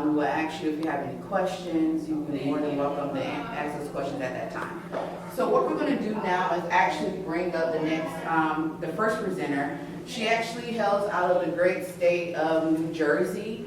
We will ask you if you have any questions. You'll be more than welcome to ask those questions at that time. So what we're going to do now is actually bring up the next, the first presenter. She actually hails out of the great state of New Jersey.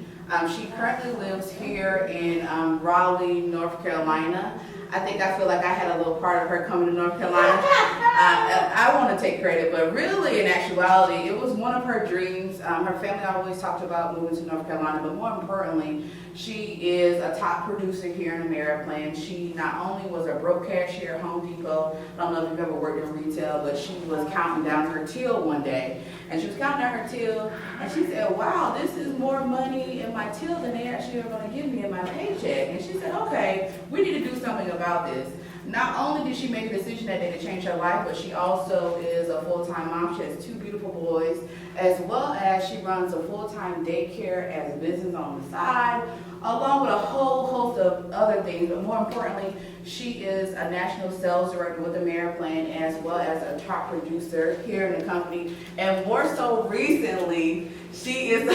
She currently lives here in Raleigh, North Carolina. I feel like I had a little part of her coming to North Carolina. I want to take credit, but really in actuality, it was one of her dreams. Her family always talked about moving to North Carolina, but more importantly, she is a top producer here in Ameriplan. She not only was a broke cashier at Home Depot, I don't know if you've ever worked in retail, but she was counting down her till one day. And she was counting down her till, and she said, wow, this is more money in my till than they actually are going to give me in my paycheck. And she said, okay, we need to do something about this. Not only did she make a decision that day to change her life, but she also is a full-time mom. She has 2 beautiful boys, as well as she runs a full-time daycare as a business on the side, along with a whole host of other things. But more importantly, she is a national sales director with Ameriplan, as well as a top producer here in the company. And more so recently, she is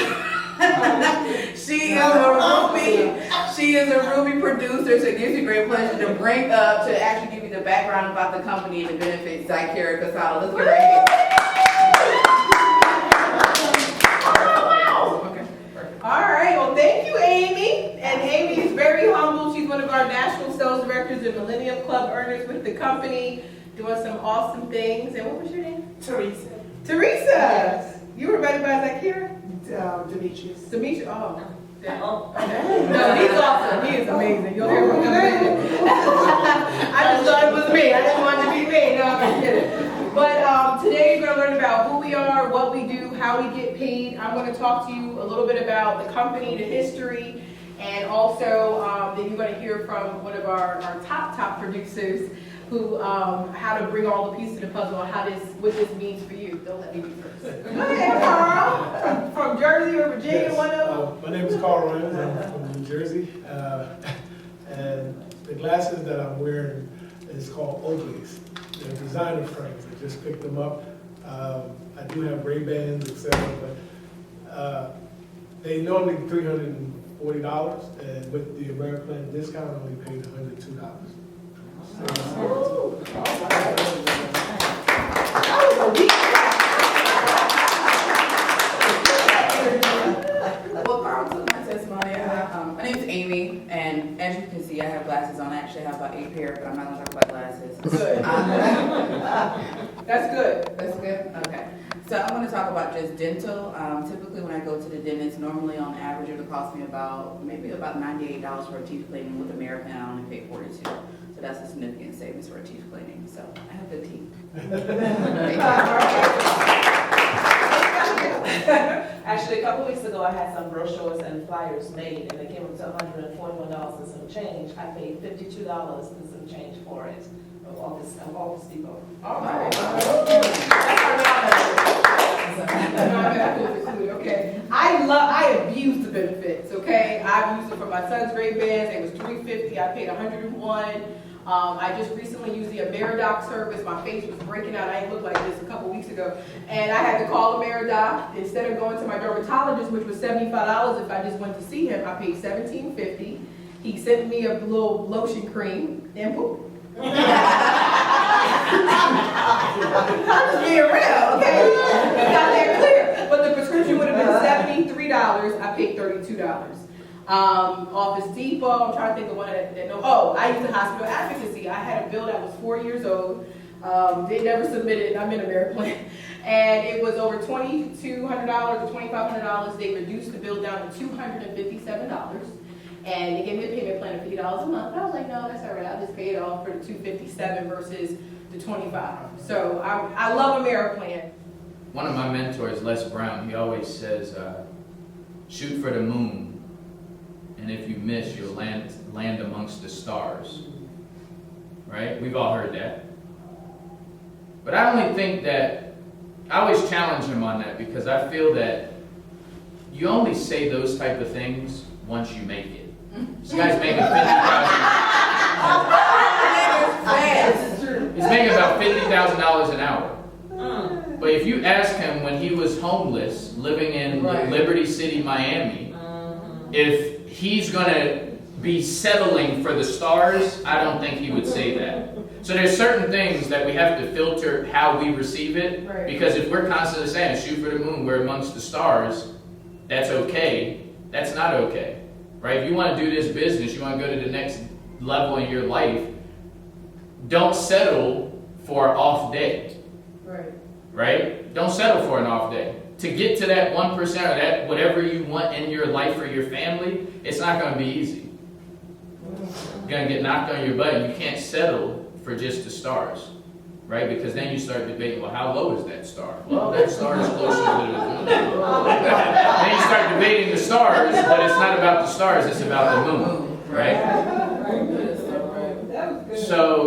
she is a Ruby producer, so it gives me great pleasure to bring up, to actually give you the background about the company and the benefits. Zycara Casado. Let's get right here. Okay. All right, well thank you, Amy. And Amy is very humble. She's one of our national sales directors and Millennium Club earners with the company, doing some awesome things. And what was your name? Teresa. Teresa. Yes. You were invited by Zycara? Demetrius. Demetrius, oh. No, he's awesome. He is amazing. You'll hear from him later. I just thought it was me. I didn't want it to be me. No, I'm just kidding. But today you're going to learn about who we are, what we do, how we get paid. I'm going to talk to you a little bit about the company, the history, and also then you're going to hear from one of our top producers who how to bring all the pieces of the puzzle and what this means for you. Don't let me be first. Go ahead, Carl. From Jersey or Virginia, Yes. one of them. My name is Carl Rams. I'm from New Jersey. And the glasses that I'm wearing is called Oakleys. They're designer frames. I just picked them up. I do have Ray-Bans, etc., but they normally $340, and with the Ameriplan discount, I only paid $102. Well, Carl took my testimony. My name is Amy, and as you can see, I have glasses on. I actually have about 8 pair, but I'm not going to talk about glasses. Good. That's good. That's good? Okay. So I'm going to talk about just dental. Typically when I go to the dentist, normally on average it'll cost me maybe about $98 for a teeth cleaning. With American, I only pay $42. So that's a significant savings for a teeth cleaning. So I have good teeth. Actually, a couple weeks ago, I had some brochures and flyers made, and they came up to $141 and some change. I paid $52 and some change for it. Office Depot. All right. Okay. I abuse the benefits, okay? I've used it for my son's Ray-Bans. It was $350. I paid $101. I just recently used the Ameridoc service. My face was breaking out. I didn't look like this a couple weeks ago. And I had to call Ameridoc. Instead of going to my dermatologist, which was $75 if I just went to see him, I paid $17.50. He sent me a little lotion cream and boom. I'm just being real, okay? It's out there clear. But the prescription would have been $73. I paid $32. Office Depot, I'm trying to think of one that no. Oh, I used the hospital advocacy. I had a bill that was 4 years old. They never submitted it. I'm in Ameriplan. And it was over $2,200 or $2,500. They reduced the bill down to $257. And they gave me a payment plan of $50 a month. And I was like, no, that's all right. I'll just pay it off for the $257 versus the $25. So I love Ameriplan. One of my mentors, Les Brown, he always says, shoot for the moon. And if you miss, you'll land amongst the stars. Right? We've all heard that. But I only think that, I always challenge him on that because I feel that you only say those type of things once you make it. This guy's making $50,000. He's making about $50,000 an hour. But if you ask him when he was homeless, living in Right. Liberty City, Miami, if he's gonna be settling for the stars, I don't think he would say that. So there's certain things that we have to filter how we receive it, Right. because if we're constantly saying, shoot for the moon, we're amongst the stars, that's okay, that's not okay, right? If you wanna do this business, you wanna go to the next level in your life, don't settle for an off day. Right. Right? Don't settle for an off day. To get to that 1% or that whatever you want in your life or your family, it's not going to be easy. You're going to get knocked on your butt, and you can't settle for just the stars. Right? Because then you start debating, well, how low is that star? Well, that star is closer to the moon. Then you start debating the stars, but it's not about the stars, it's about the moon. Right? Very good. So, right. So